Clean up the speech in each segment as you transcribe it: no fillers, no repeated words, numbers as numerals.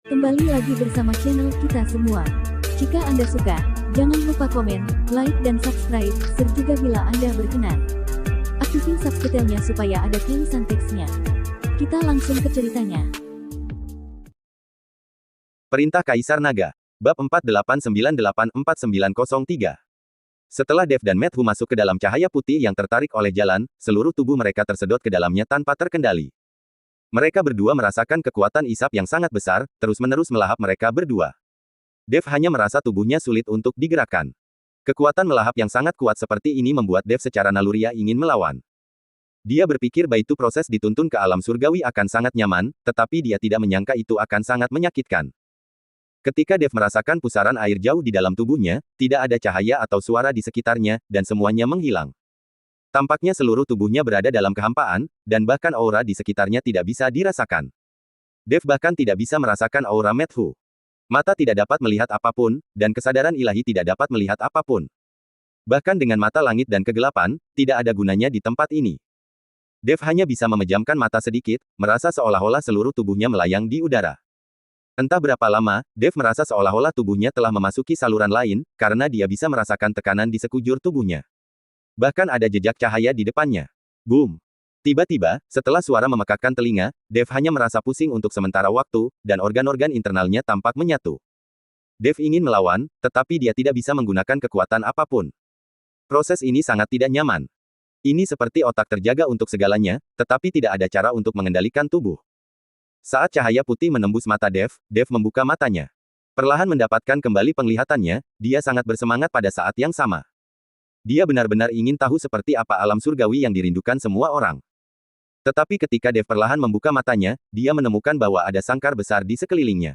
Kembali lagi bersama channel kita semua. Jika Anda suka, jangan lupa komen, like dan subscribe, serta bila Anda berkenan, aktifin subtitlenya supaya ada tulisan teksnya. Kita langsung ke ceritanya. Perintah Kaisar Naga. Bab 48984903. Setelah Dev dan Matthew masuk ke dalam cahaya putih yang tertarik oleh jalan, seluruh tubuh mereka tersedot ke dalamnya tanpa terkendali. Mereka berdua merasakan kekuatan isap yang sangat besar, terus-menerus melahap mereka berdua. Dev hanya merasa tubuhnya sulit untuk digerakkan. Kekuatan melahap yang sangat kuat seperti ini membuat Dev secara naluriah ingin melawan. Dia berpikir bahwa itu proses dituntun ke alam surgawi akan sangat nyaman, tetapi dia tidak menyangka itu akan sangat menyakitkan. Ketika Dev merasakan pusaran air jauh di dalam tubuhnya, tidak ada cahaya atau suara di sekitarnya, dan semuanya menghilang. Tampaknya seluruh tubuhnya berada dalam kehampaan, dan bahkan aura di sekitarnya tidak bisa dirasakan. Dev bahkan tidak bisa merasakan aura Matthew. Mata tidak dapat melihat apapun, dan kesadaran ilahi tidak dapat melihat apapun. Bahkan dengan mata langit dan kegelapan, tidak ada gunanya di tempat ini. Dev hanya bisa memejamkan mata sedikit, merasa seolah-olah seluruh tubuhnya melayang di udara. Entah berapa lama, Dev merasa seolah-olah tubuhnya telah memasuki saluran lain, karena dia bisa merasakan tekanan di sekujur tubuhnya. Bahkan ada jejak cahaya di depannya. Boom! Tiba-tiba, setelah suara memekakkan telinga, Dev hanya merasa pusing untuk sementara waktu, dan organ-organ internalnya tampak menyatu. Dev ingin melawan, tetapi dia tidak bisa menggunakan kekuatan apapun. Proses ini sangat tidak nyaman. Ini seperti otak terjaga untuk segalanya, tetapi tidak ada cara untuk mengendalikan tubuh. Saat cahaya putih menembus mata Dev, Dev membuka matanya. Perlahan mendapatkan kembali penglihatannya, dia sangat bersemangat pada saat yang sama. Dia benar-benar ingin tahu seperti apa alam surgawi yang dirindukan semua orang. Tetapi ketika Dev perlahan membuka matanya, dia menemukan bahwa ada sangkar besar di sekelilingnya.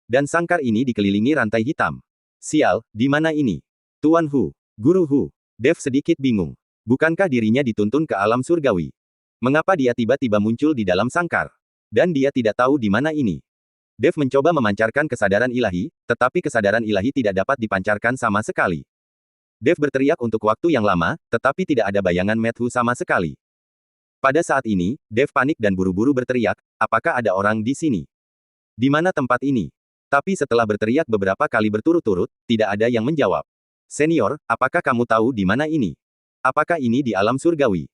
Dan sangkar ini dikelilingi rantai hitam. Sial, di mana ini? Tuan Hu, Guru Hu. Dev sedikit bingung. Bukankah dirinya dituntun ke alam surgawi? Mengapa dia tiba-tiba muncul di dalam sangkar? Dan dia tidak tahu di mana ini. Dev mencoba memancarkan kesadaran ilahi, tetapi kesadaran ilahi tidak dapat dipancarkan sama sekali. Dev berteriak untuk waktu yang lama, tetapi tidak ada bayangan Matthew sama sekali. Pada saat ini, Dev panik dan buru-buru berteriak, apakah ada orang di sini? Di mana tempat ini? Tapi setelah berteriak beberapa kali berturut-turut, tidak ada yang menjawab. Senior, apakah kamu tahu di mana ini? Apakah ini di alam surgawi?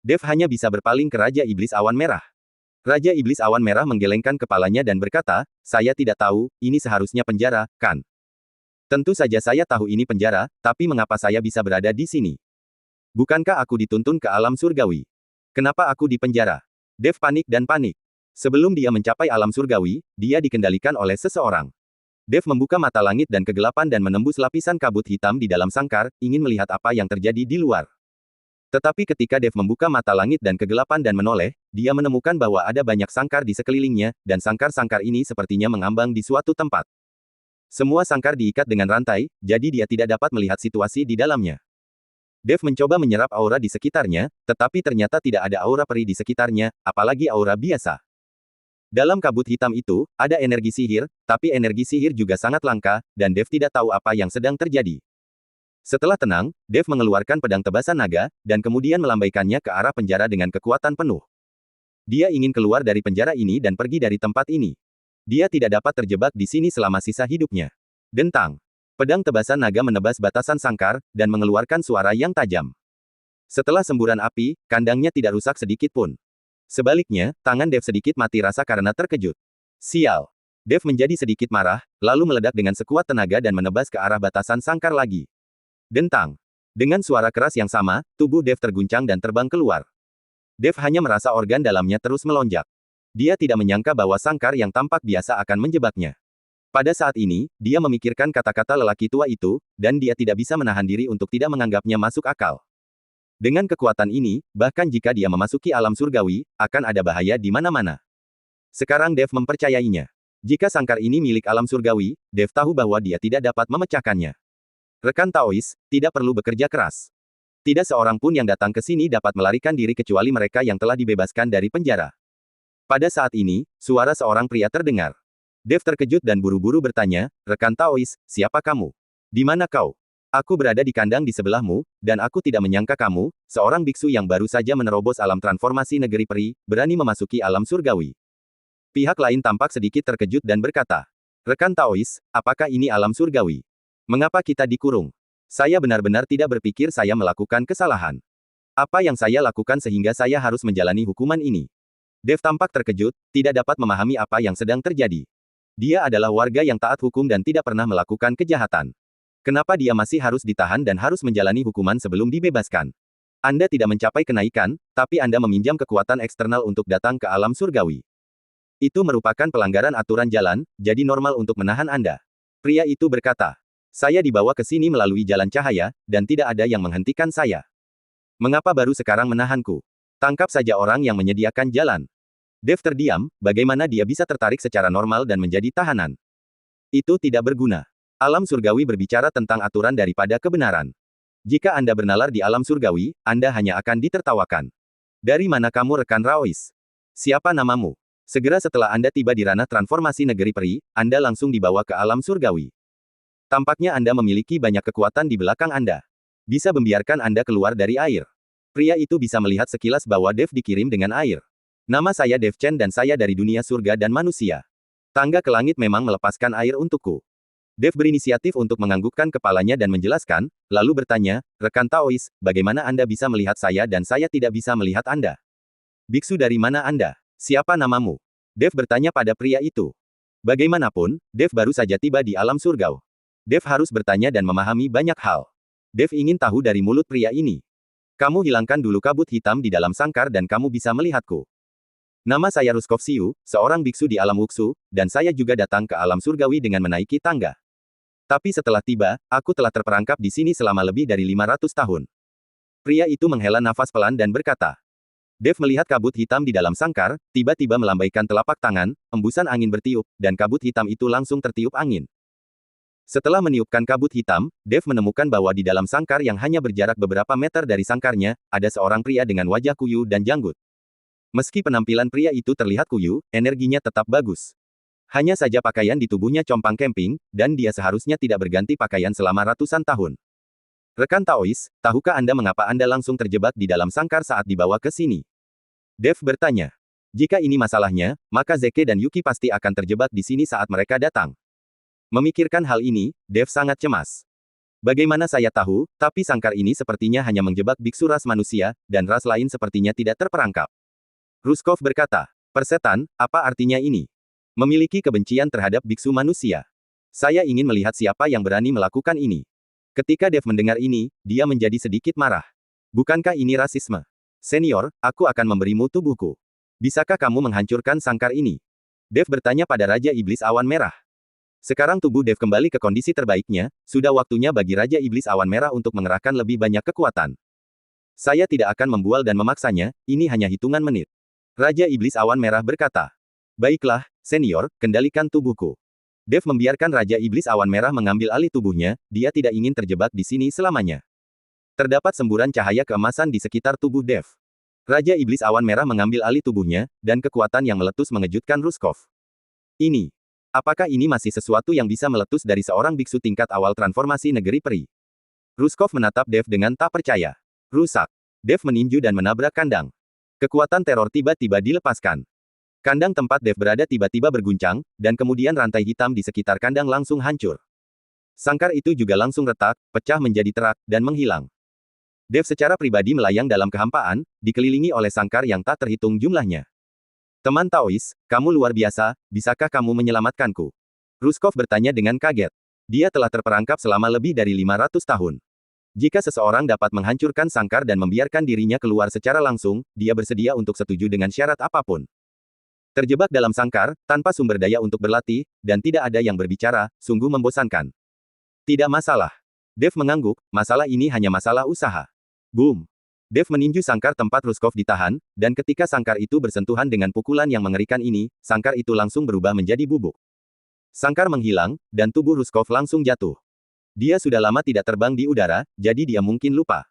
Dev hanya bisa berpaling ke Raja Iblis Awan Merah. Raja Iblis Awan Merah menggelengkan kepalanya dan berkata, saya tidak tahu, ini seharusnya penjara, kan? Tentu saja saya tahu ini penjara, tapi mengapa saya bisa berada di sini? Bukankah aku dituntun ke alam surgawi? Kenapa aku di penjara? Dev panik dan panik. Sebelum dia mencapai alam surgawi, dia dikendalikan oleh seseorang. Dev membuka mata langit dan kegelapan dan menembus lapisan kabut hitam di dalam sangkar, ingin melihat apa yang terjadi di luar. Tetapi ketika Dev membuka mata langit dan kegelapan dan menoleh, dia menemukan bahwa ada banyak sangkar di sekelilingnya, dan sangkar-sangkar ini sepertinya mengambang di suatu tempat. Semua sangkar diikat dengan rantai, jadi dia tidak dapat melihat situasi di dalamnya. Dev mencoba menyerap aura di sekitarnya, tetapi ternyata tidak ada aura peri di sekitarnya, apalagi aura biasa. Dalam kabut hitam itu, ada energi sihir, tapi energi sihir juga sangat langka, dan Dev tidak tahu apa yang sedang terjadi. Setelah tenang, Dev mengeluarkan pedang tebasan naga, dan kemudian melambaikannya ke arah penjara dengan kekuatan penuh. Dia ingin keluar dari penjara ini dan pergi dari tempat ini. Dia tidak dapat terjebak di sini selama sisa hidupnya. Dentang. Pedang tebasan naga menebas batasan sangkar, dan mengeluarkan suara yang tajam. Setelah semburan api, kandangnya tidak rusak sedikit pun. Sebaliknya, tangan Dev sedikit mati rasa karena terkejut. Sial. Dev menjadi sedikit marah, lalu meledak dengan sekuat tenaga dan menebas ke arah batasan sangkar lagi. Dentang. Dengan suara keras yang sama, tubuh Dev terguncang dan terbang keluar. Dev hanya merasa organ dalamnya terus melonjak. Dia tidak menyangka bahwa sangkar yang tampak biasa akan menjebaknya. Pada saat ini, dia memikirkan kata-kata lelaki tua itu, dan dia tidak bisa menahan diri untuk tidak menganggapnya masuk akal. Dengan kekuatan ini, bahkan jika dia memasuki alam surgawi, akan ada bahaya di mana-mana. Sekarang Dev mempercayainya. Jika sangkar ini milik alam surgawi, Dev tahu bahwa dia tidak dapat memecahkannya. Rekan Taois, tidak perlu bekerja keras. Tidak seorang pun yang datang ke sini dapat melarikan diri kecuali mereka yang telah dibebaskan dari penjara. Pada saat ini, suara seorang pria terdengar. Dev terkejut dan buru-buru bertanya, rekan Taois, siapa kamu? Di mana kau? Aku berada di kandang di sebelahmu, dan aku tidak menyangka kamu, seorang biksu yang baru saja menerobos alam transformasi negeri peri, berani memasuki alam surgawi. Pihak lain tampak sedikit terkejut dan berkata, "Rekan Taois, apakah ini alam surgawi? Mengapa kita dikurung? Saya benar-benar tidak berpikir saya melakukan kesalahan. Apa yang saya lakukan sehingga saya harus menjalani hukuman ini?" Dev tampak terkejut, tidak dapat memahami apa yang sedang terjadi. Dia adalah warga yang taat hukum dan tidak pernah melakukan kejahatan. Kenapa dia masih harus ditahan dan harus menjalani hukuman sebelum dibebaskan? Anda tidak mencapai kenaikan, tapi Anda meminjam kekuatan eksternal untuk datang ke alam surgawi. Itu merupakan pelanggaran aturan jalan, jadi normal untuk menahan Anda. Pria itu berkata, "Saya dibawa ke sini melalui jalan cahaya, dan tidak ada yang menghentikan saya. Mengapa baru sekarang menahanku? Tangkap saja orang yang menyediakan jalan." Dev terdiam, bagaimana dia bisa tertarik secara normal dan menjadi tahanan? Itu tidak berguna. Alam surgawi berbicara tentang aturan daripada kebenaran. Jika Anda bernalar di alam surgawi, Anda hanya akan ditertawakan. Dari mana kamu rekan Raois? Siapa namamu? Segera setelah Anda tiba di ranah transformasi negeri peri, Anda langsung dibawa ke alam surgawi. Tampaknya Anda memiliki banyak kekuatan di belakang Anda. Bisa membiarkan Anda keluar dari air. Pria itu bisa melihat sekilas bahwa Dev dikirim dengan air. "Nama saya Dev Chen dan saya dari dunia surga dan manusia. Tangga ke langit memang melepaskan air untukku." Dev berinisiatif untuk menganggukkan kepalanya dan menjelaskan, lalu bertanya, "Rekan Taois, bagaimana Anda bisa melihat saya dan saya tidak bisa melihat Anda? Biksu dari mana Anda? Siapa namamu?" Dev bertanya pada pria itu. Bagaimanapun, Dev baru saja tiba di alam surga. Dev harus bertanya dan memahami banyak hal. Dev ingin tahu dari mulut pria ini. "Kamu hilangkan dulu kabut hitam di dalam sangkar dan kamu bisa melihatku. Nama saya Ruskov Siu, seorang biksu di alam Wuxu, dan saya juga datang ke alam surgawi dengan menaiki tangga. Tapi setelah tiba, aku telah terperangkap di sini selama lebih dari 500 tahun." Pria itu menghela nafas pelan dan berkata. Dev melihat kabut hitam di dalam sangkar, tiba-tiba melambaikan telapak tangan, embusan angin bertiup, dan kabut hitam itu langsung tertiup angin. Setelah meniupkan kabut hitam, Dev menemukan bahwa di dalam sangkar yang hanya berjarak beberapa meter dari sangkarnya, ada seorang pria dengan wajah kuyu dan janggut. Meski penampilan pria itu terlihat kuyu, energinya tetap bagus. Hanya saja pakaian di tubuhnya compang camping, dan dia seharusnya tidak berganti pakaian selama ratusan tahun. "Rekan Taois, tahukah Anda mengapa Anda langsung terjebak di dalam sangkar saat dibawa ke sini?" Dev bertanya. Jika ini masalahnya, maka Zeke dan Yuki pasti akan terjebak di sini saat mereka datang. Memikirkan hal ini, Dev sangat cemas. Bagaimana saya tahu, tapi sangkar ini sepertinya hanya menjebak biksu ras manusia, dan ras lain sepertinya tidak terperangkap. Ruskov berkata, "Persetan, apa artinya ini? Memiliki kebencian terhadap biksu manusia. Saya ingin melihat siapa yang berani melakukan ini." Ketika Dev mendengar ini, dia menjadi sedikit marah. "Bukankah ini rasisme? Senior, aku akan memberimu tubuhku. Bisakah kamu menghancurkan sangkar ini?" Dev bertanya pada Raja Iblis Awan Merah. Sekarang tubuh Dev kembali ke kondisi terbaiknya, sudah waktunya bagi Raja Iblis Awan Merah untuk mengerahkan lebih banyak kekuatan. "Saya tidak akan membual dan memaksanya, ini hanya hitungan menit." Raja Iblis Awan Merah berkata. "Baiklah, senior, kendalikan tubuhku." Dev membiarkan Raja Iblis Awan Merah mengambil alih tubuhnya, dia tidak ingin terjebak di sini selamanya. Terdapat semburan cahaya keemasan di sekitar tubuh Dev. Raja Iblis Awan Merah mengambil alih tubuhnya, dan kekuatan yang meletus mengejutkan Ruskov. Ini. Apakah ini masih sesuatu yang bisa meletus dari seorang biksu tingkat awal transformasi negeri peri? Ruskov menatap Dev dengan tak percaya. Rusak. Dev meninju dan menabrak kandang. Kekuatan teror tiba-tiba dilepaskan. Kandang tempat Dev berada tiba-tiba berguncang, dan kemudian rantai hitam di sekitar kandang langsung hancur. Sangkar itu juga langsung retak, pecah menjadi terak, dan menghilang. Dev secara pribadi melayang dalam kehampaan, dikelilingi oleh sangkar yang tak terhitung jumlahnya. "Teman Taois, kamu luar biasa, bisakah kamu menyelamatkanku?" Ruskov bertanya dengan kaget. Dia telah terperangkap selama lebih dari 500 tahun. Jika seseorang dapat menghancurkan sangkar dan membiarkan dirinya keluar secara langsung, dia bersedia untuk setuju dengan syarat apapun. Terjebak dalam sangkar, tanpa sumber daya untuk berlatih, dan tidak ada yang berbicara, sungguh membosankan. "Tidak masalah." Dev mengangguk, masalah ini hanya masalah usaha. Boom! Dev meninju sangkar tempat Ruskov ditahan, dan ketika sangkar itu bersentuhan dengan pukulan yang mengerikan ini, sangkar itu langsung berubah menjadi bubuk. Sangkar menghilang, dan tubuh Ruskov langsung jatuh. Dia sudah lama tidak terbang di udara, jadi dia mungkin lupa.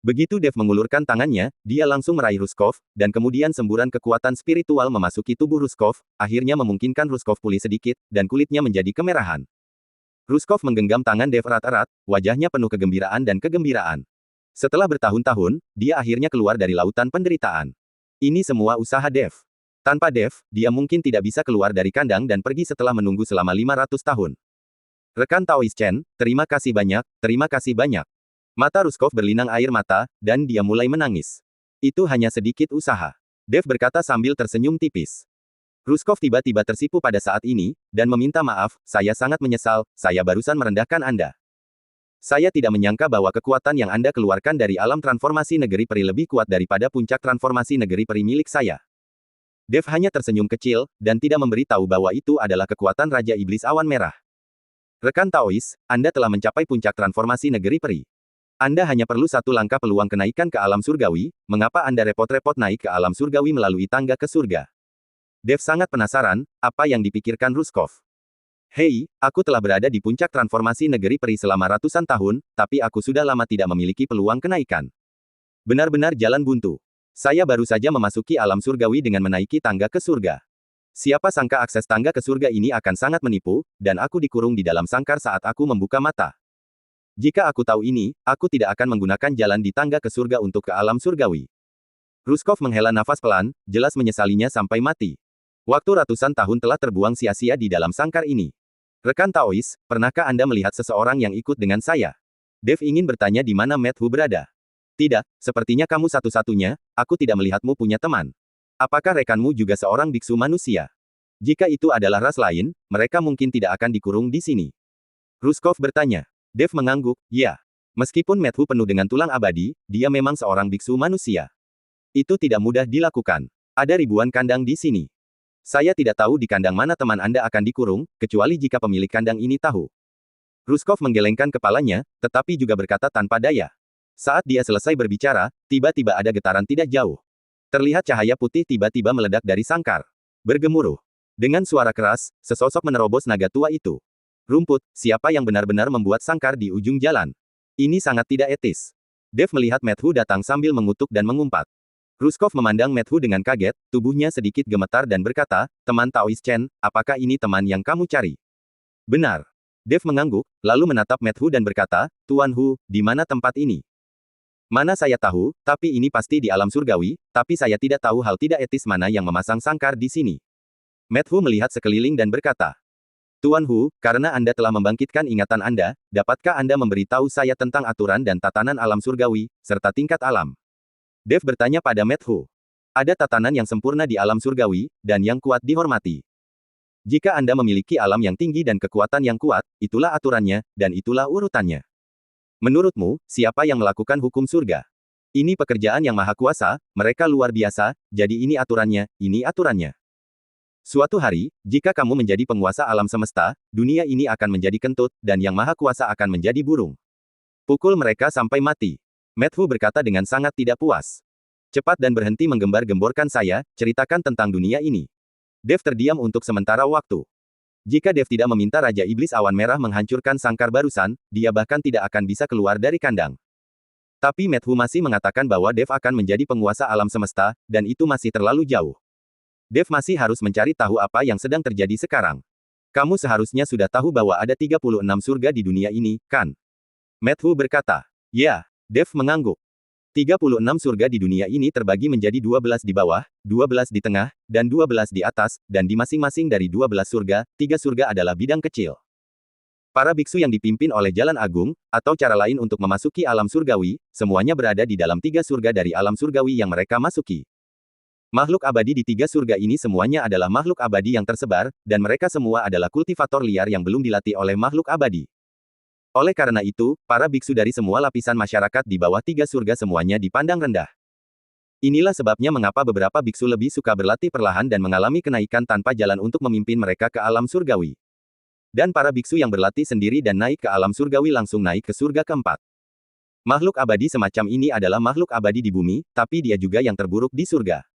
Begitu Dev mengulurkan tangannya, dia langsung meraih Ruskov, dan kemudian semburan kekuatan spiritual memasuki tubuh Ruskov, akhirnya memungkinkan Ruskov pulih sedikit, dan kulitnya menjadi kemerahan. Ruskov menggenggam tangan Dev erat-erat, wajahnya penuh kegembiraan dan kegembiraan. Setelah bertahun-tahun, dia akhirnya keluar dari lautan penderitaan. Ini semua usaha Dev. Tanpa Dev, dia mungkin tidak bisa keluar dari kandang dan pergi setelah menunggu selama 500 tahun. Rekan Taoist Chen, terima kasih banyak, terima kasih banyak. Mata Ruskov berlinang air mata, dan dia mulai menangis. Itu hanya sedikit usaha. Dev berkata sambil tersenyum tipis. Ruskov tiba-tiba tersipu pada saat ini, dan meminta maaf, saya sangat menyesal, saya barusan merendahkan Anda. Saya tidak menyangka bahwa kekuatan yang Anda keluarkan dari alam transformasi negeri peri lebih kuat daripada puncak transformasi negeri peri milik saya. Dev hanya tersenyum kecil, dan tidak memberitahu bahwa itu adalah kekuatan Raja Iblis Awan Merah. Rekan Taoist, Anda telah mencapai puncak transformasi negeri peri. Anda hanya perlu satu langkah peluang kenaikan ke alam surgawi, mengapa Anda repot-repot naik ke alam surgawi melalui tangga ke surga? Dev sangat penasaran, apa yang dipikirkan Ruskov. Hei, aku telah berada di puncak transformasi negeri peri selama ratusan tahun, tapi aku sudah lama tidak memiliki peluang kenaikan. Benar-benar jalan buntu. Saya baru saja memasuki alam surgawi dengan menaiki tangga ke surga. Siapa sangka akses tangga ke surga ini akan sangat menipu, dan aku dikurung di dalam sangkar saat aku membuka mata. Jika aku tahu ini, aku tidak akan menggunakan jalan di tangga ke surga untuk ke alam surgawi. Ruskov menghela nafas pelan, jelas menyesalinya sampai mati. Waktu ratusan tahun telah terbuang sia-sia di dalam sangkar ini. Rekan Taoist, pernahkah Anda melihat seseorang yang ikut dengan saya? Dev ingin bertanya di mana Matthew berada. Tidak, sepertinya kamu satu-satunya, aku tidak melihatmu punya teman. Apakah rekanmu juga seorang biksu manusia? Jika itu adalah ras lain, mereka mungkin tidak akan dikurung di sini. Ruskov bertanya. Dev mengangguk, ya. Meskipun Matthew penuh dengan tulang abadi, dia memang seorang biksu manusia. Itu tidak mudah dilakukan. Ada ribuan kandang di sini. Saya tidak tahu di kandang mana teman Anda akan dikurung, kecuali jika pemilik kandang ini tahu. Ruskov menggelengkan kepalanya, tetapi juga berkata tanpa daya. Saat dia selesai berbicara, tiba-tiba ada getaran tidak jauh. Terlihat cahaya putih tiba-tiba meledak dari sangkar. Bergemuruh. Dengan suara keras, sesosok menerobos naga tua itu. Rumput, siapa yang benar-benar membuat sangkar di ujung jalan? Ini sangat tidak etis. Dev melihat Matthew datang sambil mengutuk dan mengumpat. Ruskov memandang Matthew dengan kaget, tubuhnya sedikit gemetar dan berkata, teman Taoist Chen, apakah ini teman yang kamu cari? Benar. Dev mengangguk, lalu menatap Matthew dan berkata, Tuan Hu, di mana tempat ini? Mana saya tahu, tapi ini pasti di alam surgawi, tapi saya tidak tahu hal tidak etis mana yang memasang sangkar di sini. Matthew melihat sekeliling dan berkata, Tuan Hu, karena Anda telah membangkitkan ingatan Anda, dapatkah Anda memberitahu saya tentang aturan dan tatanan alam surgawi, serta tingkat alam? Dev bertanya pada Matthew. Ada tatanan yang sempurna di alam surgawi, dan yang kuat dihormati. Jika Anda memiliki alam yang tinggi dan kekuatan yang kuat, itulah aturannya, dan itulah urutannya. Menurutmu, siapa yang melakukan hukum surga? Ini pekerjaan yang maha kuasa, mereka luar biasa, jadi ini aturannya, ini aturannya. Suatu hari, jika kamu menjadi penguasa alam semesta, dunia ini akan menjadi kentut, dan yang maha kuasa akan menjadi burung. Pukul mereka sampai mati. Matthew berkata dengan sangat tidak puas. Cepat dan berhenti menggembar-gemborkan saya, ceritakan tentang dunia ini. Dev terdiam untuk sementara waktu. Jika Dev tidak meminta Raja Iblis Awan Merah menghancurkan sangkar barusan, dia bahkan tidak akan bisa keluar dari kandang. Tapi Matthew masih mengatakan bahwa Dev akan menjadi penguasa alam semesta, dan itu masih terlalu jauh. Dev masih harus mencari tahu apa yang sedang terjadi sekarang. Kamu seharusnya sudah tahu bahwa ada 36 surga di dunia ini, kan? Matthew berkata. Ya, Dev mengangguk. 36 surga di dunia ini terbagi menjadi 12 di bawah, 12 di tengah, dan 12 di atas, dan di masing-masing dari 12 surga, 3 surga adalah bidang kecil. Para biksu yang dipimpin oleh Jalan Agung, atau cara lain untuk memasuki alam surgawi, semuanya berada di dalam 3 surga dari alam surgawi yang mereka masuki. Makhluk abadi di 3 surga ini semuanya adalah makhluk abadi yang tersebar, dan mereka semua adalah kultivator liar yang belum dilatih oleh makhluk abadi. Oleh karena itu, para biksu dari semua lapisan masyarakat di bawah 3 surga semuanya dipandang rendah. Inilah sebabnya mengapa beberapa biksu lebih suka berlatih perlahan dan mengalami kenaikan tanpa jalan untuk memimpin mereka ke alam surgawi. Dan para biksu yang berlatih sendiri dan naik ke alam surgawi langsung naik ke surga keempat. Makhluk abadi semacam ini adalah makhluk abadi di bumi, tapi dia juga yang terburuk di surga.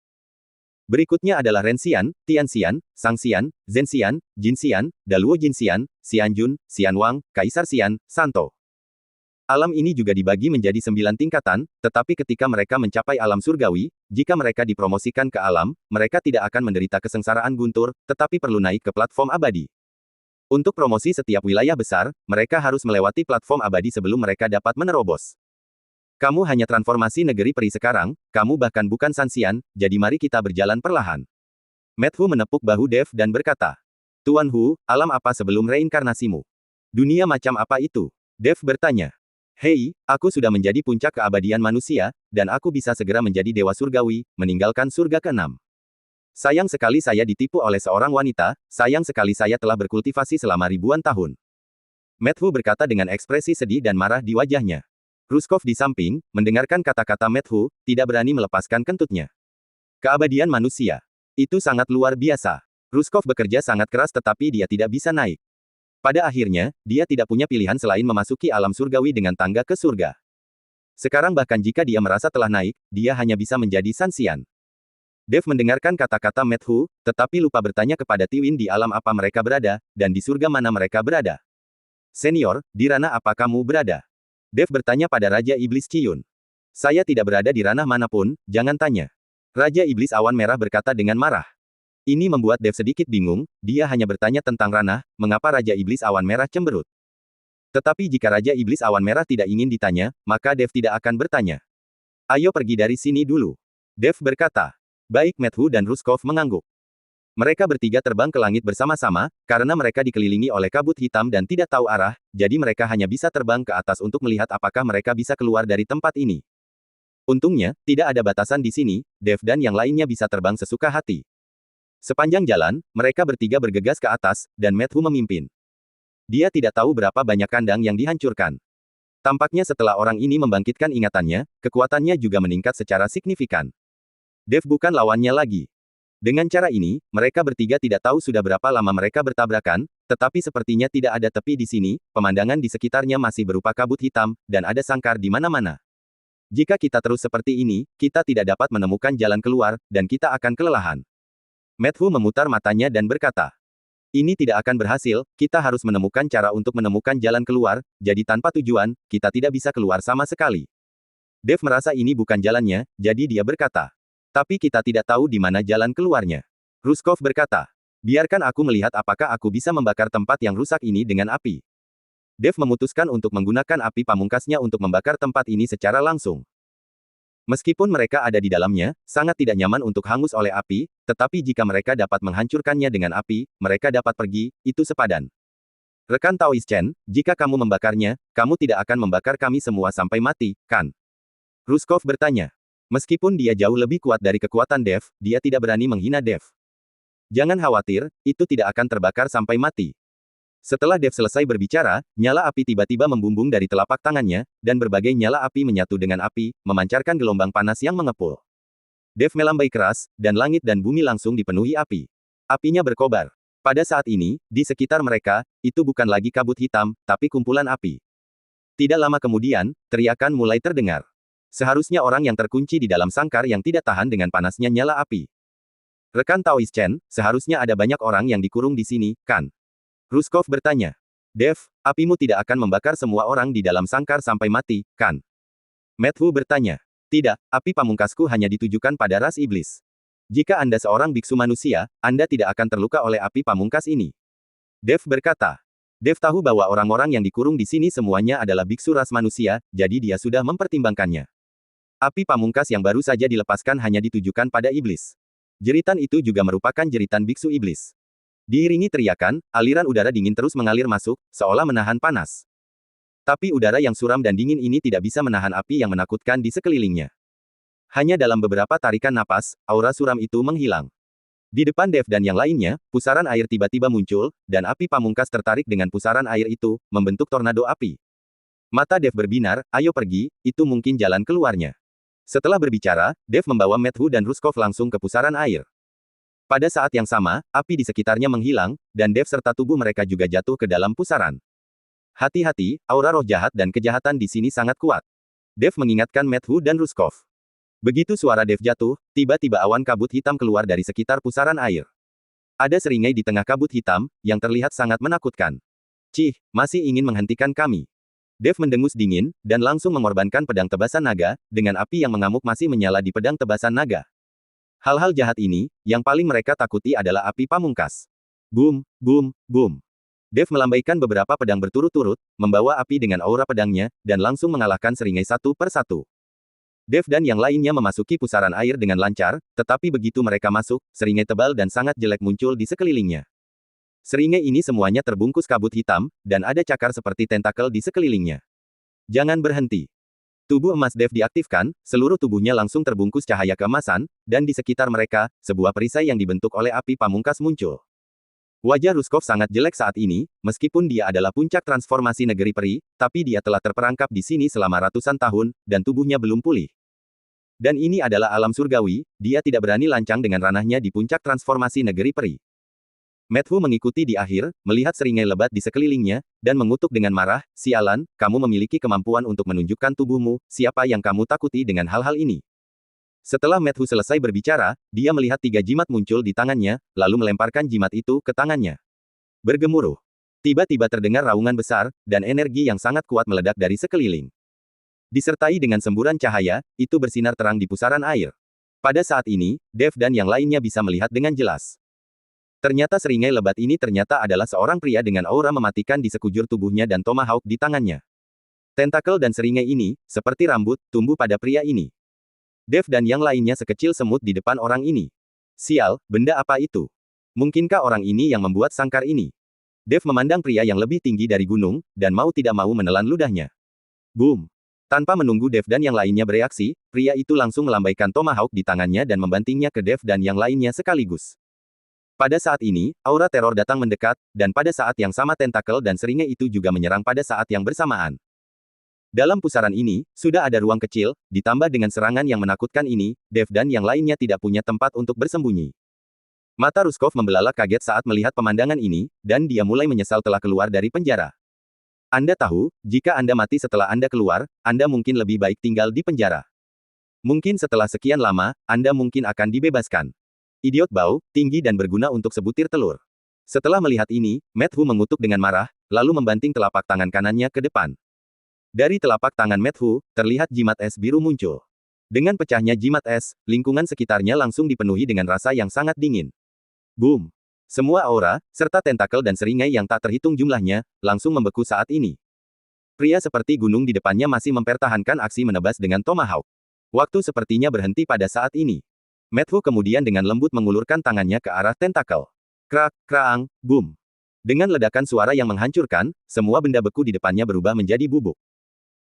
Berikutnya adalah Renxian, Tianxian, Shangxian, Zhenxian, Jinxian, Daluo Jinxian, Xianjun, Xianwang, Kaisar Xian, Santo. Alam ini juga dibagi menjadi 9 tingkatan, tetapi ketika mereka mencapai alam surgawi, jika mereka dipromosikan ke alam, mereka tidak akan menderita kesengsaraan guntur, tetapi perlu naik ke platform abadi. Untuk promosi setiap wilayah besar, mereka harus melewati platform abadi sebelum mereka dapat menerobos. Kamu hanya transformasi negeri peri sekarang, kamu bahkan bukan Sanxian, jadi mari kita berjalan perlahan. Matt Hu menepuk bahu Dev dan berkata, Tuan Hu, alam apa sebelum reinkarnasimu? Dunia macam apa itu? Dev bertanya. Hei, aku sudah menjadi puncak keabadian manusia, dan aku bisa segera menjadi dewa surgawi, meninggalkan surga keenam. Sayang sekali saya ditipu oleh seorang wanita, sayang sekali saya telah berkultivasi selama ribuan tahun. Matt Hu berkata dengan ekspresi sedih dan marah di wajahnya. Ruskov di samping, mendengarkan kata-kata Matt Hu, tidak berani melepaskan kentutnya. Keabadian manusia. Itu sangat luar biasa. Ruskov bekerja sangat keras tetapi dia tidak bisa naik. Pada akhirnya, dia tidak punya pilihan selain memasuki alam surgawi dengan tangga ke surga. Sekarang bahkan jika dia merasa telah naik, dia hanya bisa menjadi Sanxian. Dev mendengarkan kata-kata Matt Hu, tetapi lupa bertanya kepada Tiwin di alam apa mereka berada, dan di surga mana mereka berada. Senior, di ranah apa kamu berada? Dev bertanya pada Raja Iblis Ciyun. Saya tidak berada di ranah manapun, jangan tanya. Raja Iblis Awan Merah berkata dengan marah. Ini membuat Dev sedikit bingung, dia hanya bertanya tentang ranah, mengapa Raja Iblis Awan Merah cemberut. Tetapi jika Raja Iblis Awan Merah tidak ingin ditanya, maka Dev tidak akan bertanya. Ayo pergi dari sini dulu. Dev berkata. Baik Matt Hu dan Ruskov mengangguk. Mereka bertiga terbang ke langit bersama-sama, karena mereka dikelilingi oleh kabut hitam dan tidak tahu arah, jadi mereka hanya bisa terbang ke atas untuk melihat apakah mereka bisa keluar dari tempat ini. Untungnya, tidak ada batasan di sini, Dev dan yang lainnya bisa terbang sesuka hati. Sepanjang jalan, mereka bertiga bergegas ke atas, dan Matt Hu memimpin. Dia tidak tahu berapa banyak kandang yang dihancurkan. Tampaknya setelah orang ini membangkitkan ingatannya, kekuatannya juga meningkat secara signifikan. Dev bukan lawannya lagi. Dengan cara ini, mereka bertiga tidak tahu sudah berapa lama mereka bertabrakan, tetapi sepertinya tidak ada tepi di sini, pemandangan di sekitarnya masih berupa kabut hitam, dan ada sangkar di mana-mana. Jika kita terus seperti ini, kita tidak dapat menemukan jalan keluar, dan kita akan kelelahan. Matt Hu memutar matanya dan berkata, ini tidak akan berhasil, kita harus menemukan cara untuk menemukan jalan keluar, jadi tanpa tujuan, kita tidak bisa keluar sama sekali. Dev merasa ini bukan jalannya, jadi dia berkata, tapi kita tidak tahu di mana jalan keluarnya. Ruskov berkata, biarkan aku melihat apakah aku bisa membakar tempat yang rusak ini dengan api. Dev memutuskan untuk menggunakan api pamungkasnya untuk membakar tempat ini secara langsung. Meskipun mereka ada di dalamnya, sangat tidak nyaman untuk hangus oleh api, tetapi jika mereka dapat menghancurkannya dengan api, mereka dapat pergi, itu sepadan. Rekan Taoist Chen, jika kamu membakarnya, kamu tidak akan membakar kami semua sampai mati, kan? Ruskov bertanya. Meskipun dia jauh lebih kuat dari kekuatan Dev, dia tidak berani menghina Dev. Jangan khawatir, itu tidak akan terbakar sampai mati. Setelah Dev selesai berbicara, nyala api tiba-tiba membumbung dari telapak tangannya, dan berbagai nyala api menyatu dengan api, memancarkan gelombang panas yang mengepul. Dev melambai keras, dan langit dan bumi langsung dipenuhi api. Apinya berkobar. Pada saat ini, di sekitar mereka, itu bukan lagi kabut hitam, tapi kumpulan api. Tidak lama kemudian, teriakan mulai terdengar. Seharusnya orang yang terkunci di dalam sangkar yang tidak tahan dengan panasnya nyala api. Rekan Taoist Chen, seharusnya ada banyak orang yang dikurung di sini, kan? Ruskov bertanya. Dev, apimu tidak akan membakar semua orang di dalam sangkar sampai mati, kan? Matt Hu bertanya. Tidak, api pamungkasku hanya ditujukan pada ras iblis. Jika Anda seorang biksu manusia, Anda tidak akan terluka oleh api pamungkas ini. Dev berkata. Dev tahu bahwa orang-orang yang dikurung di sini semuanya adalah biksu ras manusia, jadi dia sudah mempertimbangkannya. Api pamungkas yang baru saja dilepaskan hanya ditujukan pada iblis. Jeritan itu juga merupakan jeritan biksu iblis. Diiringi teriakan, aliran udara dingin terus mengalir masuk, seolah menahan panas. Tapi udara yang suram dan dingin ini tidak bisa menahan api yang menakutkan di sekelilingnya. Hanya dalam beberapa tarikan napas, aura suram itu menghilang. Di depan Dev dan yang lainnya, pusaran air tiba-tiba muncul, dan api pamungkas tertarik dengan pusaran air itu, membentuk tornado api. Mata Dev berbinar, ayo pergi, itu mungkin jalan keluarnya. Setelah berbicara, Dev membawa Matt Hu dan Ruskov langsung ke pusaran air. Pada saat yang sama, api di sekitarnya menghilang, dan Dev serta tubuh mereka juga jatuh ke dalam pusaran. Hati-hati, aura roh jahat dan kejahatan di sini sangat kuat. Dev mengingatkan Matt Hu dan Ruskov. Begitu suara Dev jatuh, tiba-tiba awan kabut hitam keluar dari sekitar pusaran air. Ada seringai di tengah kabut hitam, yang terlihat sangat menakutkan. Cih, masih ingin menghentikan kami. Dev mendengus dingin, dan langsung mengorbankan pedang tebasan naga, dengan api yang mengamuk masih menyala di pedang tebasan naga. Hal-hal jahat ini, yang paling mereka takuti adalah api pamungkas. Boom, boom, boom. Dev melambaikan beberapa pedang berturut-turut, membawa api dengan aura pedangnya, dan langsung mengalahkan seringai satu per satu. Dev dan yang lainnya memasuki pusaran air dengan lancar, tetapi begitu mereka masuk, seringai tebal dan sangat jelek muncul di sekelilingnya. Seringai ini semuanya terbungkus kabut hitam, dan ada cakar seperti tentakel di sekelilingnya. Jangan berhenti. Tubuh emas Dev diaktifkan, seluruh tubuhnya langsung terbungkus cahaya keemasan, dan di sekitar mereka, sebuah perisai yang dibentuk oleh api pamungkas muncul. Wajah Ruskov sangat jelek saat ini, meskipun dia adalah puncak transformasi negeri peri, tapi dia telah terperangkap di sini selama ratusan tahun, dan tubuhnya belum pulih. Dan ini adalah alam surgawi, dia tidak berani lancang dengan ranahnya di puncak transformasi negeri peri. Matthew mengikuti di akhir, melihat seringai lebat di sekelilingnya, dan mengutuk dengan marah, "Sialan, kamu memiliki kemampuan untuk menunjukkan tubuhmu, siapa yang kamu takuti dengan hal-hal ini?" Setelah Matthew selesai berbicara, dia melihat 3 jimat muncul di tangannya, lalu melemparkan jimat itu ke tangannya. Bergemuruh. Tiba-tiba terdengar raungan besar, dan energi yang sangat kuat meledak dari sekeliling. Disertai dengan semburan cahaya, itu bersinar terang di pusaran air. Pada saat ini, Dev dan yang lainnya bisa melihat dengan jelas. Ternyata seringai lebat ini ternyata adalah seorang pria dengan aura mematikan di sekujur tubuhnya dan tomahawk di tangannya. Tentakel dan seringai ini, seperti rambut, tumbuh pada pria ini. Dev dan yang lainnya sekecil semut di depan orang ini. Sial, benda apa itu? Mungkinkah orang ini yang membuat sangkar ini? Dev memandang pria yang lebih tinggi dari gunung, dan mau tidak mau menelan ludahnya. Boom! Tanpa menunggu Dev dan yang lainnya bereaksi, pria itu langsung melambaikan tomahawk di tangannya dan membantingnya ke Dev dan yang lainnya sekaligus. Pada saat ini, aura teror datang mendekat, dan pada saat yang sama tentakel dan seringai itu juga menyerang pada saat yang bersamaan. Dalam pusaran ini, sudah ada ruang kecil, ditambah dengan serangan yang menakutkan ini, Dev dan yang lainnya tidak punya tempat untuk bersembunyi. Mata Ruskov membelalak kaget saat melihat pemandangan ini, dan dia mulai menyesal telah keluar dari penjara. Anda tahu, jika Anda mati setelah Anda keluar, Anda mungkin lebih baik tinggal di penjara. Mungkin setelah sekian lama, Anda mungkin akan dibebaskan. Idiot bau, tinggi dan berguna untuk sebutir telur. Setelah melihat ini, Matthew mengutuk dengan marah, lalu membanting telapak tangan kanannya ke depan. Dari telapak tangan Matthew, terlihat jimat es biru muncul. Dengan pecahnya jimat es, lingkungan sekitarnya langsung dipenuhi dengan rasa yang sangat dingin. Boom! Semua aura, serta tentakel dan seringai yang tak terhitung jumlahnya, langsung membeku saat ini. Pria seperti gunung di depannya masih mempertahankan aksi menebas dengan tomahawk. Waktu sepertinya berhenti pada saat ini. Matthew kemudian dengan lembut mengulurkan tangannya ke arah tentakel. Krak, kraang, boom. Dengan ledakan suara yang menghancurkan, semua benda beku di depannya berubah menjadi bubuk.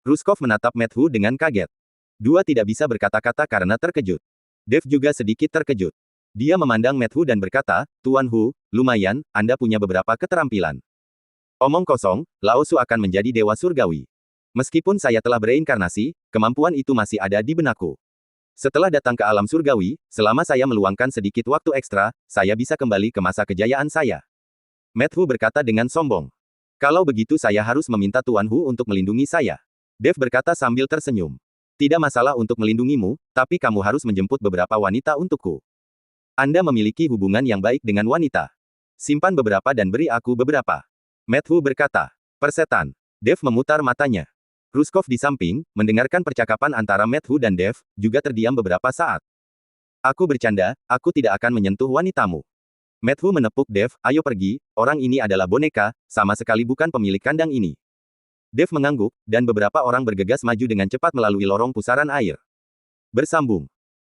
Ruskov menatap Matthew dengan kaget. Dua tidak bisa berkata-kata karena terkejut. Dev juga sedikit terkejut. Dia memandang Matthew dan berkata, "Tuan Hu, lumayan, Anda punya beberapa keterampilan." Omong kosong, Lao Su akan menjadi dewa surgawi. Meskipun saya telah bereinkarnasi, kemampuan itu masih ada di benakku. Setelah datang ke alam surgawi, selama saya meluangkan sedikit waktu ekstra, saya bisa kembali ke masa kejayaan saya. Matthew berkata dengan sombong. Kalau begitu saya harus meminta Tuan Hu untuk melindungi saya. Dev berkata sambil tersenyum. Tidak masalah untuk melindungimu, tapi kamu harus menjemput beberapa wanita untukku. Anda memiliki hubungan yang baik dengan wanita. Simpan beberapa dan beri aku beberapa. Matthew berkata. Persetan. Dev memutar matanya. Ruskov di samping, mendengarkan percakapan antara Matthew dan Dev, juga terdiam beberapa saat. Aku bercanda, aku tidak akan menyentuh wanitamu. Matthew menepuk Dev, ayo pergi, orang ini adalah boneka, sama sekali bukan pemilik kandang ini. Dev mengangguk, dan beberapa orang bergegas maju dengan cepat melalui lorong pusaran air. Bersambung.